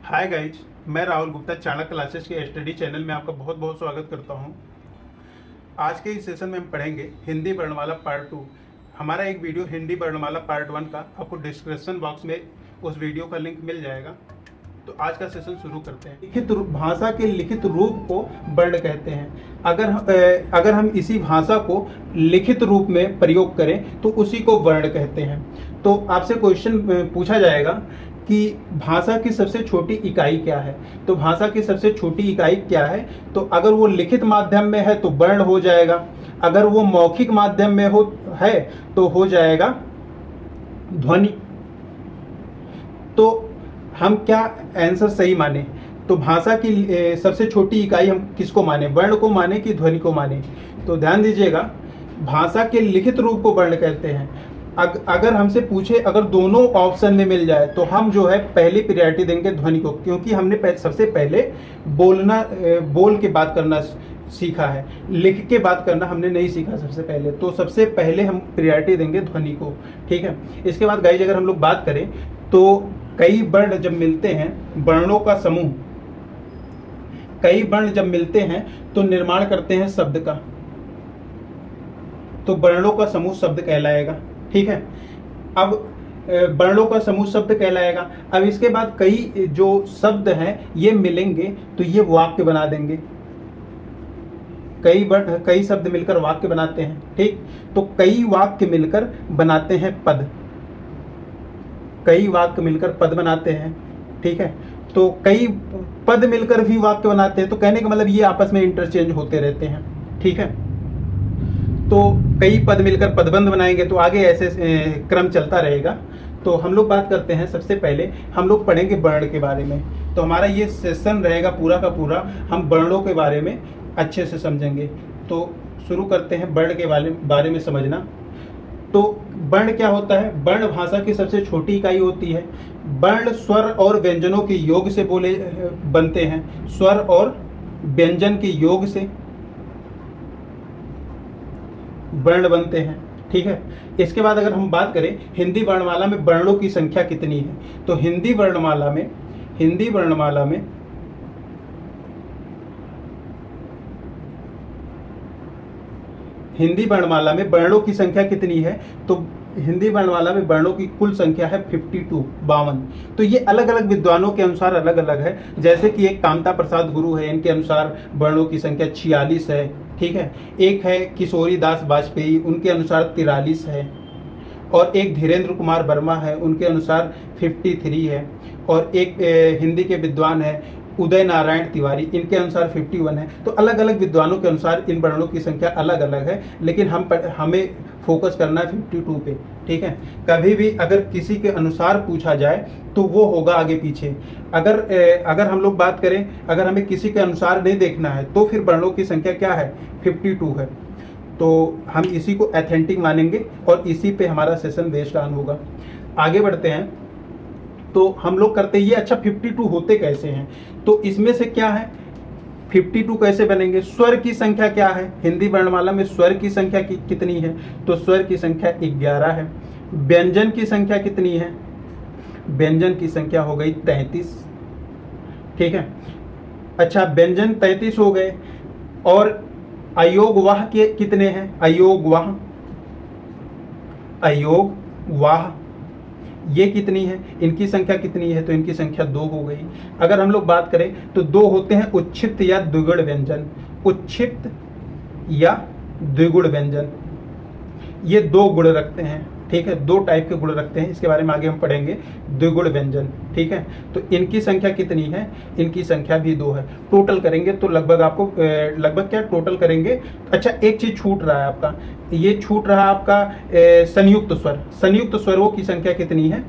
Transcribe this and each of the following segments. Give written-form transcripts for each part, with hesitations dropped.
Hi guys, मैं Rahul Gupta Chanakya classes के study channel में आपका बहुत बहुत स्वागत करता हूं। आज के इस सेशन में हम पढ़ेंगे हिंदी वर्णमाला पार्ट 2। हमारा एक वीडियो हिंदी वर्णमाला पार्ट 1 का आपको डिस्क्रिप्शन बॉक्स में उस वीडियो का लिंक मिल जाएगा। तो आज का सेशन शुरू करते हैं। भाषा के लिखित रूप को वर्ण कहते हैं। अगर हम इसी भाषा को लिखित रूप में प्रयोग करें तो उसी को वर्ण कहते हैं। तो आपसे क्वेश्चन पूछा जाएगा कि भाषा की सबसे छोटी इकाई क्या है। तो भाषा की सबसे छोटी इकाई क्या है, तो अगर वो लिखित माध्यम में है तो वर्ण हो जाएगा, अगर वो मौखिक माध्यम में है तो हो जाएगा ध्वनि। तो हम क्या आंसर सही माने, तो भाषा की सबसे छोटी इकाई हम किसको माने, वर्ण को माने कि ध्वनि को माने। तो ध्यान दीजिएगा, भाषा के लिखित रूप को वर्ण कहते हैं। अगर हमसे पूछे, अगर दोनों ऑप्शन में मिल जाए तो हम जो है पहली प्रायोरिटी देंगे ध्वनि को, क्योंकि हमने सबसे पहले बोल के बात करना सीखा है, लिख के बात करना हमने नहीं सीखा सबसे पहले। तो सबसे पहले हम प्रायोरिटी देंगे ध्वनि को, ठीक है। इसके बाद गाइज अगर हम लोग बात करें तो कई वर्ण जब मिलते हैं, वर्णों का समूह, कई वर्ण जब मिलते हैं तो निर्माण करते हैं शब्द का, तो वर्णों का समूह शब्द कहलाएगा, ठीक है। अब वर्णों का समूह शब्द कहलाएगा। अब इसके बाद कई जो शब्द हैं ये मिलेंगे तो ये वाक्य बना देंगे। कई शब्द मिलकर वाक्य बनाते हैं, ठीक। तो कई वाक्य मिलकर बनाते हैं पद, कई वाक्य मिलकर पद बनाते हैं, ठीक है। तो कई पद मिलकर भी वाक्य बनाते हैं, तो कहने का मतलब ये आपस में इंटरचेंज होते रहते हैं, ठीक है। तो कई पद मिलकर पदबंध बनाएंगे, तो आगे ऐसे क्रम चलता रहेगा। तो हम लोग बात करते हैं, सबसे पहले हम लोग पढ़ेंगे वर्ण के बारे में। तो हमारा ये सेशन रहेगा पूरा का पूरा, हम वर्णों के बारे में अच्छे से समझेंगे। तो शुरू करते हैं वर्ण के बारे में समझना। तो वर्ण क्या होता है, वर्ण भाषा की सबसे छोटी इकाई होती है। वर्ण स्वर और व्यंजनों के योग से बनते हैं, स्वर और व्यंजन के योग से वर्ण बनते हैं, ठीक है। इसके बाद अगर हम बात करें हिंदी वर्णमाला में वर्णों की संख्या कितनी है, तो हिंदी वर्णमाला में वर्णों की संख्या कितनी है, तो हिंदी वर्णमाला में वर्णों की कुल संख्या है 52। तो ये अलग अलग विद्वानों के अनुसार अलग अलग है। जैसे कि एक कामता प्रसाद गुरु है, इनके अनुसार वर्णों की संख्या 46 है, ठीक है। एक है किशोरी दास वाजपेयी, उनके अनुसार 43 है। और एक धीरेन्द्र कुमार वर्मा है, उनके अनुसार 53 है। और एक हिंदी के विद्वान है उदय नारायण तिवारी, इनके अनुसार 51 है। तो अलग अलग विद्वानों के अनुसार इन वर्णों की संख्या अलग अलग है, लेकिन हमें फोकस करना है 52 पे, ठीक है। कभी भी अगर किसी के अनुसार पूछा जाए तो वो होगा आगे पीछे। अगर हम लोग बात करें, अगर हमें किसी के अनुसार नहीं देखना है तो फिर वर्णों की संख्या क्या है, 52 है। तो हम इसी को ऑथेंटिक मानेंगे और इसी पे हमारा सेशन बेस्ड ऑन होगा। आगे बढ़ते हैं। तो हम लोग करते हैं ये, अच्छा 52 होते कैसे हैं, तो इसमें से क्या है 52 कैसे बनेंगे। स्वर की संख्या क्या है, हिंदी वर्णमाला में स्वर की संख्या कितनी है, तो स्वर की संख्या 11 है। व्यंजन की संख्या कितनी है, व्यंजन की संख्या हो गई 33, ठीक है। अच्छा, व्यंजन 33 हो गए। और अयोगवाह के कितने हैं, अयोगवाह ये कितनी है, इनकी संख्या कितनी है, तो इनकी संख्या 2 हो गई। अगर हम लोग बात करें तो 2 होते हैं उच्छित या द्विगुण व्यंजन, उच्छित या द्विगुण व्यंजन, ये 2 गुण रखते हैं, ठीक है। 2 टाइप के गुण रखते हैं, इसके बारे में आगे हम पढ़ेंगे, द्विगुण व्यंजन, ठीक है। तो इनकी संख्या कितनी है, इनकी संख्या भी 2 है। टोटल करेंगे तो लगभग क्या टोटल करेंगे। अच्छा, एक चीज छूट रहा है आपका, ये छूट रहा आपका संयुक्त स्वर। संयुक्त स्वरों की संख्या कितनी है,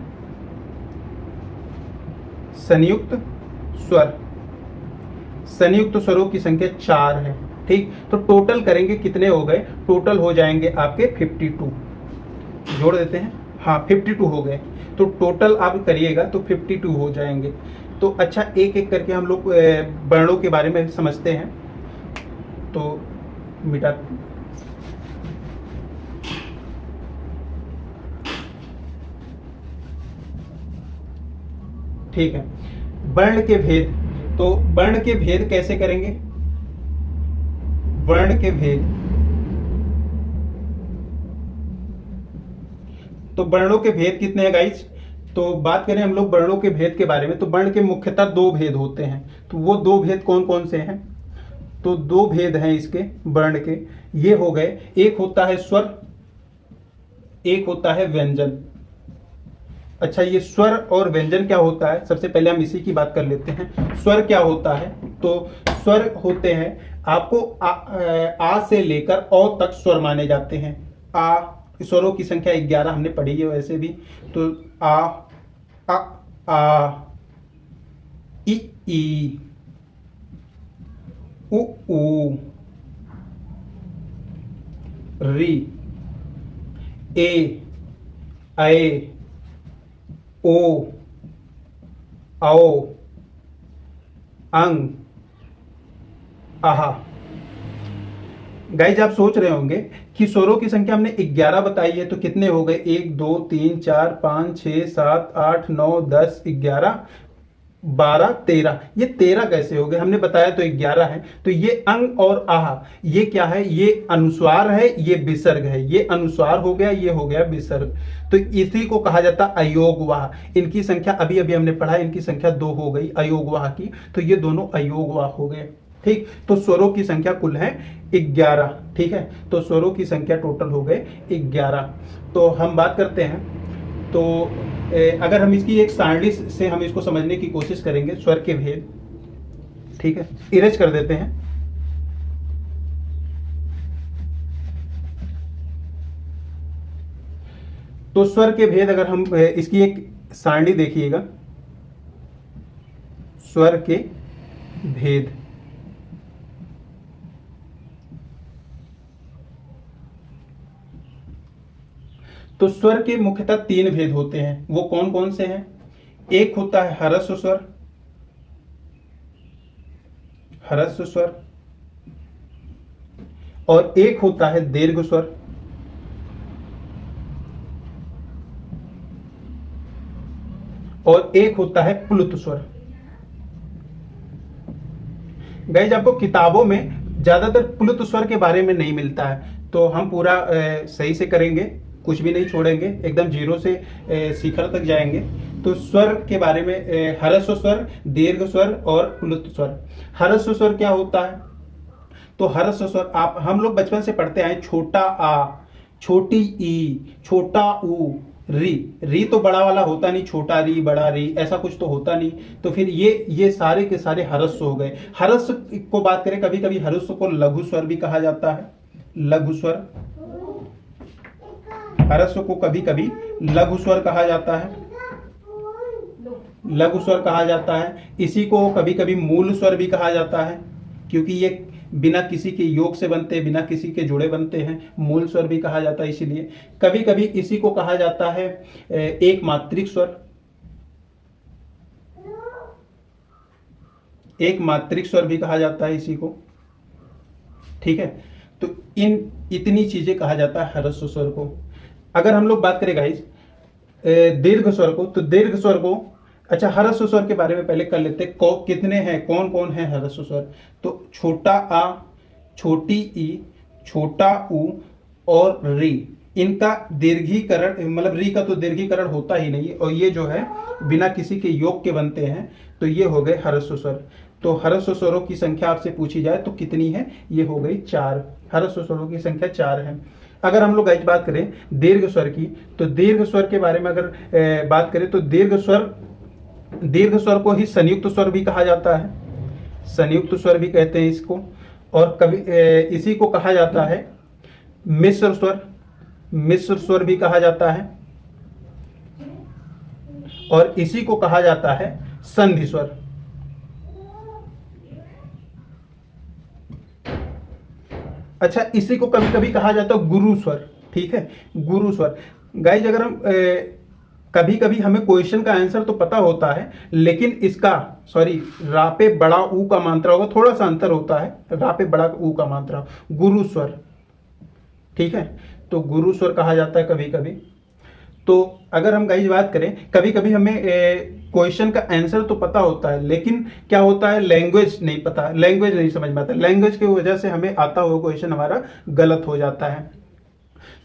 संयुक्त स्वरों की संख्या 4 है, ठीक। तो टोटल करेंगे कितने हो गए, टोटल हो जाएंगे आपके 52, जोड़ देते हैं, हाँ 52 हो गए। तो टोटल आप करिएगा तो 52 हो जाएंगे। तो अच्छा, एक एक करके हम लोग वर्णों के बारे में समझते हैं। तो मिटा, ठीक है। वर्ण के भेद, तो वर्ण के भेद कैसे करेंगे? वर्ण के भेद, तो वर्णों के भेद कितने हैं गाइस? तो बात करें हम लोग वर्णों के भेद के बारे में, तो वर्ण के मुख्यतः दो भेद होते हैं। तो वो दो भेद कौन कौन से हैं? तो दो भेद हैं इसके वर्ण के, ये हो गए, एक होता है स्वर, एक होता है व्यंजन। अच्छा, ये स्वर और व्यंजन क्या होता है, सबसे पहले हम इसी की बात कर लेते हैं। स्वर क्या होता है? तो स्वर होते हैं, आपको आ से लेकर औ तक स्वर माने जाते हैं। आ, स्वरों की संख्या 11 हमने पढ़ी है वैसे भी। तो आ ई उ री ए ऐ ओ औ अंग आहा। गाइज आप सोच रहे होंगे कि स्वरों की संख्या हमने 11 बताई है, तो कितने हो गए? 1 2 3 4 5 6 7 8 9 10 11 12 13। ये 13 कैसे हो गए? हमने बताया तो 11 है। तो ये अंग और आहा, ये क्या है? ये अनुस्वार है, ये विसर्ग है। ये अनुस्वार हो गया, ये हो गया विसर्ग। तो इसी को कहा जाता है अयोगवाह। इनकी संख्या अभी अभी हमने पढ़ा, इनकी संख्या 2 हो गई अयोगवाह की, तो ये दोनों अयोगवाह हो गए। ठीक, तो स्वरों की संख्या कुल है 11। ठीक है, तो स्वरों की संख्या टोटल हो गए 11। तो हम बात करते हैं, तो अगर हम इसकी एक सारणी से हम इसको समझने की कोशिश करेंगे, स्वर के भेद। ठीक है, इरेज कर देते हैं। तो स्वर के भेद, अगर हम इसकी एक सारणी देखिएगा, स्वर के भेद। तो स्वर के मुख्यतः 3 भेद होते हैं। वो कौन कौन से हैं? एक होता है ह्रस्व स्वर, ह्रस्व स्वर, और एक होता है दीर्घ स्वर, और एक होता है प्लुत स्वर। गाइज आपको किताबों में ज्यादातर प्लुत स्वर के बारे में नहीं मिलता है, तो हम पूरा सही से करेंगे, कुछ भी नहीं छोड़ेंगे, एकदम जीरो से शिखर तक जाएंगे। तो स्वर के बारे में ह्रस्व स्वर, दीर्घ स्वर और प्लुत स्वर। ह्रस्व स्वर क्या होता है? तो ह्रस्व स्वर आप हम लोग बचपन से पढ़ते आए, छोटा आ, छोटी ई, छोटा ऊ, री तो बड़ा वाला होता नहीं, छोटा री, बड़ा री, ऐसा कुछ तो होता नहीं। तो फिर ये सारे के सारे ह्रस्व हो गए। ह्रस्व को बात करें, कभी कभी ह्रस्व को लघु स्वर भी कहा जाता है, लघु स्वर। ह्रस्व को कभी कभी लघु स्वर कहा जाता है, लघु स्वर कहा जाता है। इसी को कभी कभी मूल स्वर भी कहा जाता है, क्योंकि ये बिना किसी के योग से बनते, बिना किसी के जुड़े बनते हैं, मूल स्वर भी कहा जाता है। इसीलिए कभी कभी इसी को कहा जाता है एक मात्रिक स्वर, एक मात्रिक स्वर भी कहा जाता है इसी को। ठीक है, तो इतनी चीजें कहा जाता है ह्रस्व स्वर को। अगर हम लोग बात करें गाइस दीर्घ स्वर को, तो दीर्घ स्वर को, अच्छा ह्रस्व स्वर के बारे में पहले कर लेते हैं, कितने हैं, कौन कौन है ह्रस्व स्वर? तो छोटा आ, छोटी ई, छोटा ऊ और री, इनका दीर्घीकरण, मतलब री का तो दीर्घीकरण होता ही नहीं, और ये जो है बिना किसी के योग के बनते हैं, तो ये हो गए ह्रस्व स्वर। तो ह्रस्व स्वरों की संख्या आपसे पूछी जाए तो कितनी है? ये हो गई 4। ह्रस्व स्वरों की संख्या 4 है। अगर हम लोग आज बात करें दीर्घ स्वर की, तो दीर्घ स्वर के बारे में अगर बात करें, तो दीर्घ स्वर को ही संयुक्त स्वर भी कहा जाता है, संयुक्त स्वर भी कहते हैं इसको। और कभी इसी को कहा जाता है मिश्र स्वर, मिश्र स्वर भी कहा जाता है, और इसी को कहा जाता है संधि स्वर। अच्छा, इसी को कभी कभी कहा जाता है गुरु स्वर। ठीक है, गुरु स्वर। गाइज अगर हम कभी कभी हमें क्वेश्चन का आंसर तो पता होता है, लेकिन इसका रा पे बड़ा ऊ का मात्रा होगा, थोड़ा सा अंतर होता है, रा पे बड़ा ऊ का मात्रा, गुरु स्वर। ठीक है, तो गुरु स्वर कहा जाता है कभी कभी। तो अगर हम गाइज बात करें, कभी कभी हमें क्वेश्चन का आंसर तो पता होता है, लेकिन क्या होता है, लैंग्वेज नहीं पता, लैंग्वेज नहीं समझ में आता, लैंग्वेज की वजह से हमें आता हुआ क्वेश्चन हमारा गलत हो जाता है।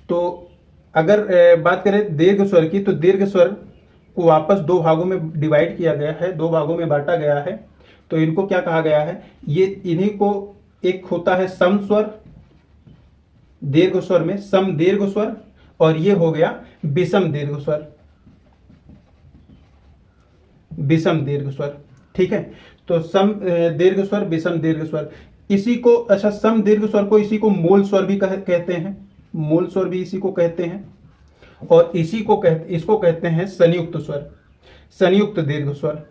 तो अगर बात करें दीर्घ स्वर की, तो दीर्घ स्वर को वापस दो भागों में डिवाइड किया गया है, दो भागों में बांटा गया है। तो इनको क्या कहा गया है, ये इन्हीं को, एक होता है सम स्वर, दीर्घ स्वर में सम दीर्घ स्वर, और ये हो गया विषम दीर्घ स्वर, विषम दीर्घ स्वर। ठीक है, तो सम दीर्घ स्वर, विषम दीर्घ स्वर, इसी को, अच्छा, सम दीर्घ स्वर को इसी को मूल स्वर भी कहते हैं, मूल स्वर भी इसी को कहते हैं, और इसी को इसको कहते हैं संयुक्त स्वर, संयुक्त दीर्घ स्वर,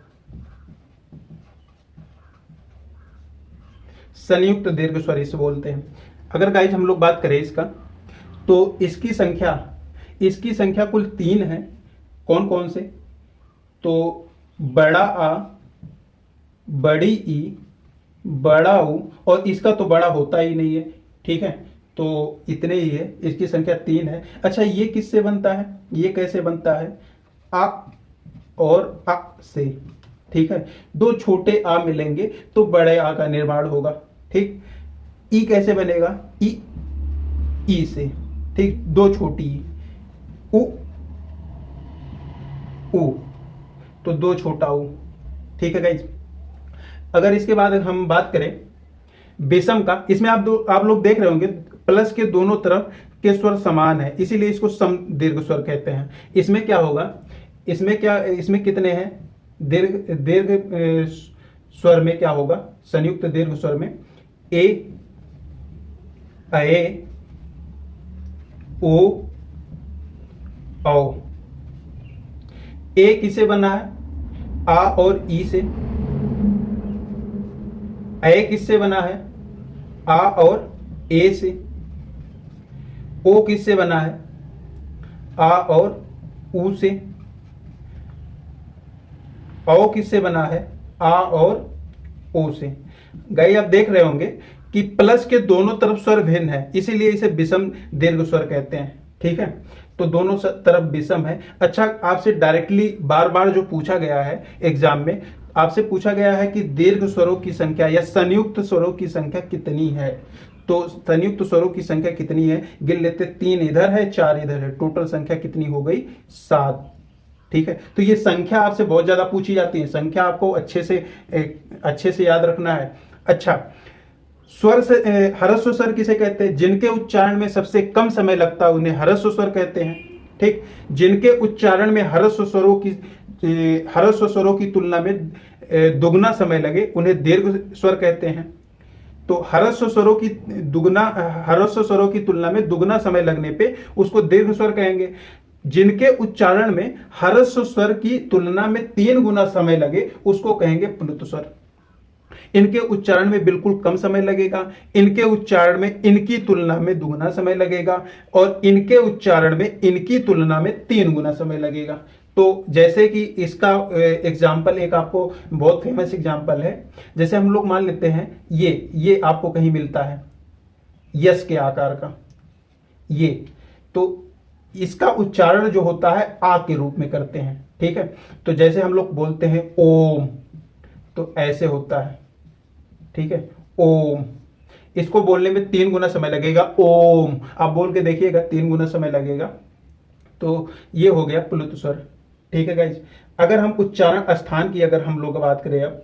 संयुक्त दीर्घ स्वर इसे बोलते हैं। अगर गाइज हम लोग बात करें इसका, तो इसकी संख्या कुल 3 है। कौन कौन से, तो बड़ा आ, बड़ी ई, बड़ा ऊ, और इसका तो बड़ा होता ही नहीं है। ठीक है, तो इतने ही है, इसकी संख्या 3 है। अच्छा, ये किससे बनता है, ये कैसे बनता है, आ और आ से। ठीक है, दो छोटे आ मिलेंगे तो बड़े आ का निर्माण होगा। ठीक, ई कैसे बनेगा, ई से। ठीक, दो छोटी ई, उ उ, तो दो छोटा ऊ। ठीक है गाइज, अगर इसके बाद हम बात करें विषम का, इसमें आप लोग देख रहे होंगे प्लस के दोनों तरफ के स्वर समान है, इसीलिए इसको सम दीर्घ स्वर कहते हैं। इसमें क्या होगा, इसमें कितने हैं, दीर्घ स्वर में क्या होगा, संयुक्त दीर्घ स्वर में ए, ए, ओ, औ। ए किसे बना है, आ और ई से। ए किससे बना है, आ और ए से। ओ किससे बना है, आ और ऊ से। औ किससे बना है, आ और ओ से। गाइस आप देख रहे होंगे कि प्लस के दोनों तरफ स्वर भिन्न है, इसीलिए इसे विषम दीर्घ स्वर कहते हैं। ठीक है, तो दोनों तरफ विषम है। अच्छा, आपसे डायरेक्टली बार बार जो पूछा गया है एग्जाम में, आपसे पूछा गया है कि दीर्घ स्वरों की संख्या या संयुक्त स्वरों की संख्या कितनी है। तो संयुक्त स्वरों की संख्या कितनी है, गिन लेते, 3 इधर है, 4 इधर है, टोटल संख्या कितनी हो गई, 7। ठीक है, तो ये संख्या आपसे बहुत ज्यादा पूछी जाती है, संख्या आपको अच्छे से याद रखना है। अच्छा, स्वर से ह्रस्व स्वर किसे कहते हैं, जिनके उच्चारण में सबसे कम समय लगता है उन्हें ह्रस्व स्वर कहते हैं। ठीक, जिनके उच्चारण में ह्रस्व स्वरों की तुलना में दुगना समय लगे उन्हें दीर्घ स्वर कहते हैं। तो ह्रस्व स्वरों की तुलना में दुगना समय लगने पे उसको दीर्घ स्वर कहेंगे। जिनके उच्चारण में ह्रस्व स्वर की तुलना में 3 गुना समय लगे उसको कहेंगे प्लुत स्वर। इनके उच्चारण में बिल्कुल कम समय लगेगा, इनके उच्चारण में इनकी तुलना में दुगना समय लगेगा, और इनके उच्चारण में इनकी तुलना में 3 गुना समय लगेगा। तो जैसे कि इसका एग्जाम्पल, एक आपको बहुत फेमस एग्जाम्पल है, जैसे हम लोग मान लेते हैं ये आपको कहीं मिलता है यस के आकार का, ये, तो इसका उच्चारण जो होता है आ के रूप में करते हैं। ठीक है, तो जैसे हम लोग बोलते हैं ओम, तो ऐसे होता है। ठीक है, ओम, इसको बोलने में 3 गुना समय लगेगा, ओम, आप बोल के देखिएगा 3 गुना समय लगेगा। तो ये हो गया प्लुत स्वर। ठीक है गाइज, अगर हम उच्चारण स्थान की अगर हम लोग बात करें, अब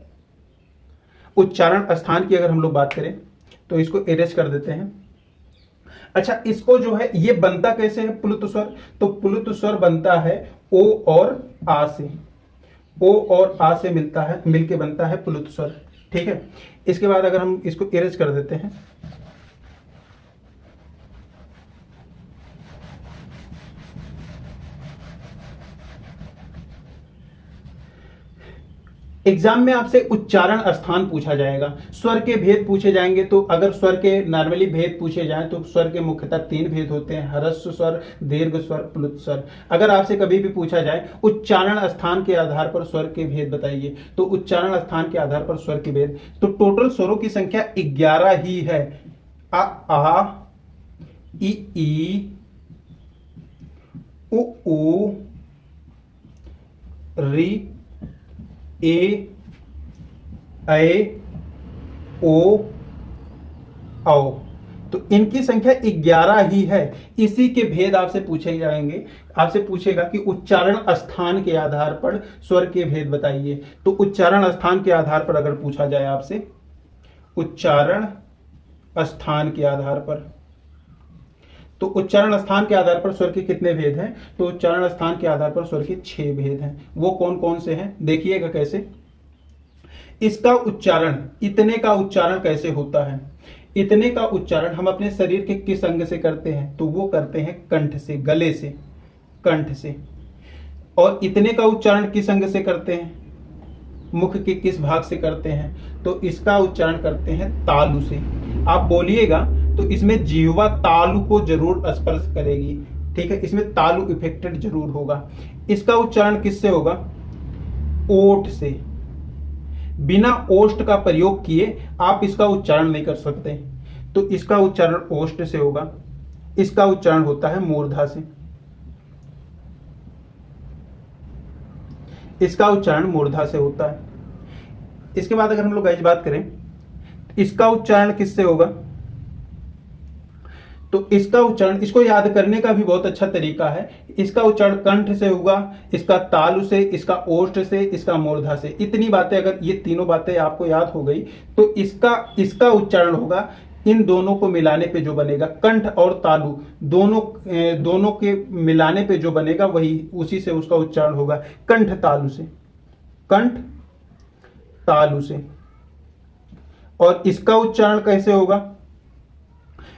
उच्चारण स्थान की अगर हम लोग बात करें तो इसको एरेज कर देते हैं। अच्छा, इसको जो है ये बनता कैसे है प्लुत स्वर, तो प्लुत स्वर बनता है ओ और आ से, ओ और आ से मिलता है, मिलके बनता है प्लुत स्वर। ठीक है, इसके बाद अगर हम इसको एरेज कर देते हैं, एग्जाम में आपसे उच्चारण स्थान पूछा जाएगा, स्वर के भेद पूछे जाएंगे। तो अगर स्वर के नॉर्मली भेद पूछे जाएं तो स्वर के मुख्यतः 3 भेद होते हैं, ह्रस्व स्वर, दीर्घ स्वर, प्लुत स्वर। अगर आपसे कभी भी पूछा जाए उच्चारण स्थान के आधार पर स्वर के भेद बताइए, तो उच्चारण स्थान के आधार पर स्वर के भेद, तो टोटल स्वरों की संख्या 11 ही है। आ, इ, उ ऊ री ए ऐ ओ औ। तो इनकी संख्या 11 ही है। इसी के भेद आपसे पूछे जाएंगे। आपसे पूछेगा कि उच्चारण स्थान के आधार पर स्वर के भेद बताइए। तो उच्चारण स्थान के आधार पर अगर पूछा जाए आपसे, उच्चारण स्थान के आधार पर, तो उच्चारण स्थान के आधार पर स्वर के कितने भेद हैं? तो उच्चारण स्थान के आधार पर स्वर के 6 भेद हैं। वो कौन कौन से हैं देखिएगा कैसे। इसका उच्चारण, इतने का उच्चारण कैसे होता है? इतने का उच्चारण हम अपने शरीर के किस अंग से करते हैं? तो वो करते हैं कंठ से, गले से, कंठ से। और इतने का उच्चारण किस अंग से करते हैं? मुख के किस भाग से करते हैं? तो इसका उच्चारण करते हैं तालु से। आप बोलिएगा तो इसमें जीवा तालु को जरूर स्पर्श करेगी, ठीक है, इसमें तालु इफेक्टेड जरूर होगा। इसका उच्चारण किससे होगा? ओठ से। बिना ओष्ठ का प्रयोग किए आप इसका उच्चारण नहीं कर सकते। तो इसका उच्चारण ओष्ठ से होगा। इसका उच्चारण होता है मूर्धा से। इसका उच्चारण मूर्धा से होता है। इसके बाद अगर हम लोग बात करें, इसका उच्चारण किससे होगा? तो इसका उच्चारण, इसको याद करने का भी बहुत अच्छा तरीका है। इसका उच्चारण कंठ से होगा, इसका तालु से, इसका ओष्ठ से, इसका मूर्धा से। इतनी बातें, अगर ये तीनों बातें आपको याद हो गई तो इसका उच्चारण होगा, इन दोनों को मिलाने पे जो बनेगा, कंठ और तालु दोनों के मिलाने पे जो बनेगा वही, उसी से उसका उच्चारण होगा, कंठ तालु से, कंठ तालु से। और इसका उच्चारण कैसे होगा?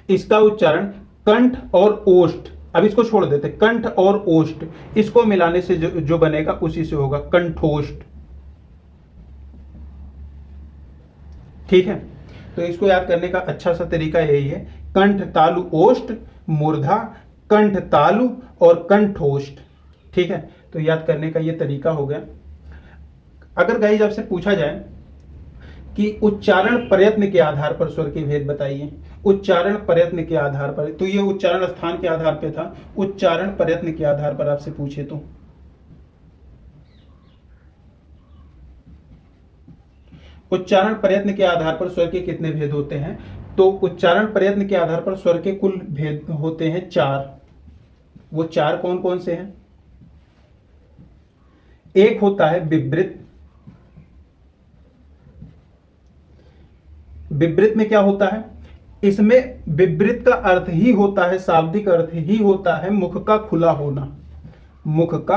इसका उच्चारण कंठ और ओष्ठ, अब इसको छोड़ देते, कंठ और ओष्ठ, इसको मिलाने से जो बनेगा उसी से होगा, कंठोष्ठ। ठीक है, तो इसको याद करने का अच्छा सा तरीका यही है, कंठ तालु ओष्ठ, मूर्धा, कंठ तालु और कंठोष्ठ। ठीक है, तो याद करने का ये तरीका हो गया। अगर गाइस आपसे पूछा जाए कि उच्चारण प्रयत्न के आधार पर स्वर के भेद बताइए, उच्चारण प्रयत्न के आधार पर, तो ये उच्चारण स्थान के आधार पे था, उच्चारण प्रयत्न के आधार पर आपसे पूछे तो उच्चारण प्रयत्न के आधार पर स्वर के कितने भेद होते हैं? तो उच्चारण प्रयत्न के आधार पर स्वर के कुल भेद होते हैं 4। वो 4 कौन कौन से हैं? एक होता है विवृत। विवृत में क्या होता है? इसमें विवृत का अर्थ ही होता है, शाब्दिक अर्थ ही होता है मुख का खुला होना, मुख का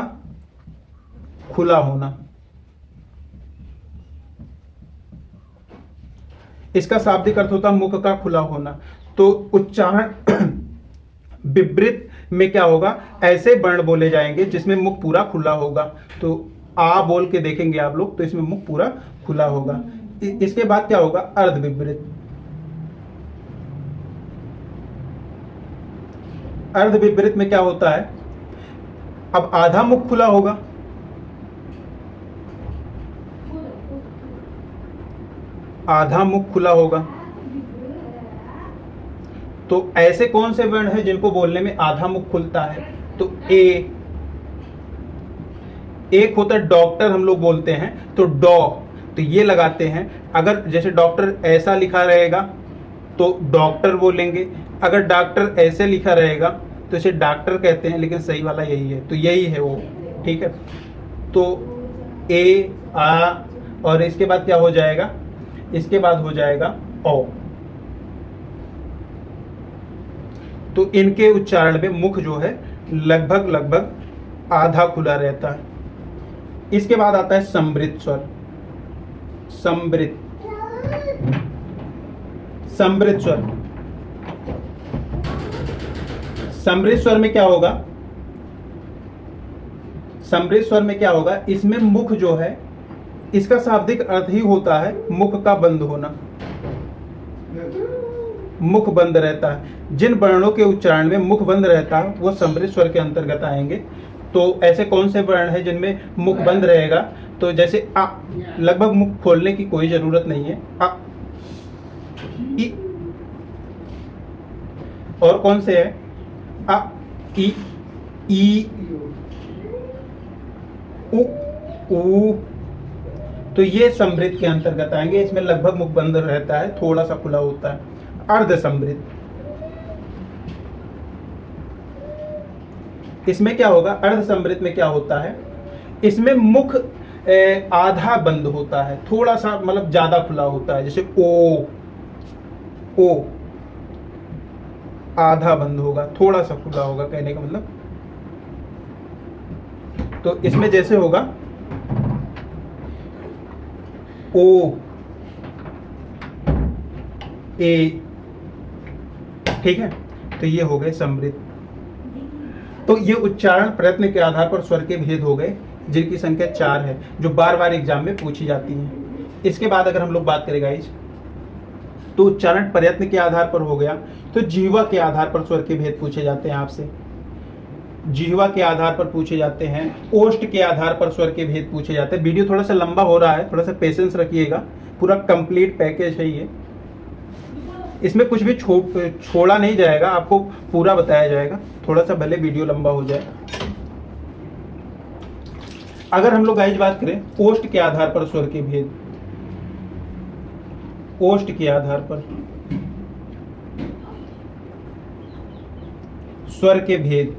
खुला होना। इसका शाब्दिक अर्थ होता है मुख का खुला होना। तो उच्चारण विवृत में क्या होगा? ऐसे वर्ण बोले जाएंगे जिसमें मुख पूरा खुला होगा। तो आ बोल के देखेंगे आप लोग तो इसमें मुख पूरा खुला होगा। इसके बाद क्या होगा? अर्धविवृत। अर्धविवृत में क्या होता है? अब आधा मुख खुला होगा, आधा मुख खुला होगा। तो ऐसे कौन से वर्ण हैं जिनको बोलने में आधा मुख खुलता है? तो एक होता है डॉक्टर, हम लोग बोलते हैं तो डॉ, तो ये लगाते हैं। अगर जैसे डॉक्टर ऐसा लिखा रहेगा तो डॉक्टर बोलेंगे, अगर डॉक्टर ऐसे लिखा रहेगा तो इसे डॉक्टर कहते हैं, लेकिन सही वाला यही है, तो यही है वो। ठीक है, तो ए आ, और इसके बाद क्या हो जाएगा? इसके बाद हो जाएगा ओ। तो इनके उच्चारण में मुख जो है लगभग आधा खुला रहता है। इसके बाद आता है समृत स्वर। समृत स्वर, समृत स्वर में क्या होगा? समृत स्वर में क्या होगा? इसमें मुख जो है, इसका शाब्दिक अर्थ ही होता है मुख का बंद होना, मुख बंद रहता है। जिन वर्णों के उच्चारण में मुख बंद रहता है वो समृत स्वर के अंतर्गत आएंगे। तो ऐसे कौन से वर्ण है जिनमें मुख बंद रहेगा? तो जैसे आ, लगभग मुख खोलने की कोई जरूरत नहीं है। आ, ई, और कौन से है? आ, ई, ई, उ, ऊ। तो ये समृद्ध के अंतर्गत आएंगे। इसमें लगभग मुख बंद रहता है, थोड़ा सा खुला होता है। अर्ध समृद्ध, इसमें क्या होगा? अर्ध समृद्ध में क्या होता है? इसमें मुख आधा बंद होता है, थोड़ा सा मतलब ज्यादा खुला होता है। जैसे ओ, ओ आधा बंद होगा, थोड़ा सा खुला होगा, कहने का मतलब। तो इसमें जैसे होगा ओ, ए, ठीक है। तो ये हो गए समृद्ध। तो ये उच्चारण प्रयत्न के आधार पर स्वर के भेद हो गए, जिनकी संख्या 4 है, जो बार बार एग्जाम में पूछी जाती हैं। इसके बाद अगर हम लोग बात करें गाइस, तो उच्चारण प्रयत्न के आधार पर हो गया। तो जिह्वा के आधार पर स्वर के भेद पूछे जाते हैं आपसे, जिह्वा के आधार पर पूछे जाते हैं, ओष्ठ के आधार पर स्वर के भेद पूछे जाते हैं। वीडियो थोड़ा सा लंबा हो रहा है, थोड़ा सा पेशेंस रखिएगा, पूरा कंप्लीट पैकेज है ये। इसमें कुछ भी छोड़ा नहीं जाएगा, आपको पूरा बताया जाएगा, थोड़ा सा भले वीडियो लंबा हो जाए। अगर हम लोग गाइस बात करें ओष्ठ के आधार पर स्वर के भेद, ओष्ठ के आधार पर स्वर के भेद,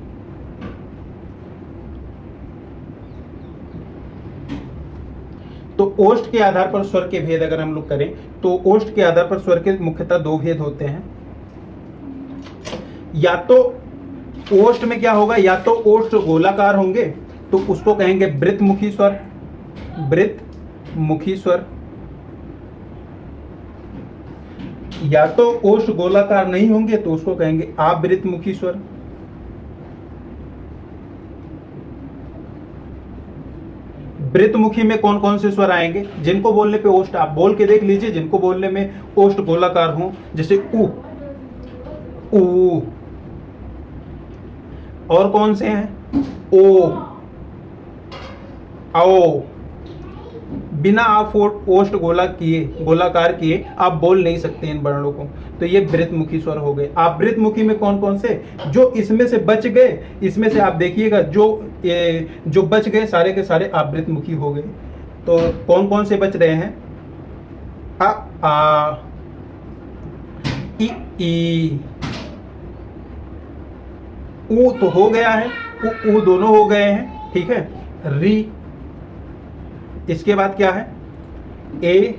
तो ओष्ठ के आधार पर स्वर के भेद अगर हम लोग करें, तो ओष्ठ के आधार पर स्वर के मुख्यतः 2 भेद होते हैं। या तो ओष्ठ में क्या होगा, या तो ओष्ठ गोलाकार होंगे, तो उसको कहेंगे वृत्तमुखी स्वर, वृत्तमुखी स्वर। या तो ओष्ठ गोलाकार नहीं होंगे, तो उसको कहेंगे आवृत्तमुखी स्वर। वृत्तमुखी में कौन कौन से स्वर आएंगे? जिनको बोलने पे ओष्ठ, आप बोल के देख लीजिए, जिनको बोलने में ओष्ठ गोलाकार हो, जैसे उ, ऊ। और कौन से हैं? ओ, आओ। बिना आप ओष्ठ गोलाकार किए आप बोल नहीं सकते इन वर्णों को। तो ये वृत्तमुखी स्वर हो गए। आप वृत्तमुखी में कौन कौन से, जो इसमें से बच गए, इसमें से आप देखिएगा जो बच गए सारे के सारे आप वृत्तमुखी हो गए। तो कौन कौन से बच रहे हैं? आ, ई, ऊ तो हो गया है, ऊ दोनों हो गए हैं, ठीक है। री, इसके बाद क्या है? ए,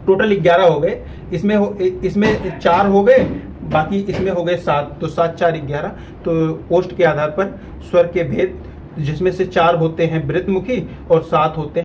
टोटल 11 हो गए। इसमें 4 हो गए, बाकी इसमें हो गए 7। तो 7 4 11। तो ओष्ठ के आधार पर स्वर के भेद, जिसमें से 4 होते हैं वृत्तमुखी और 7 होते हैं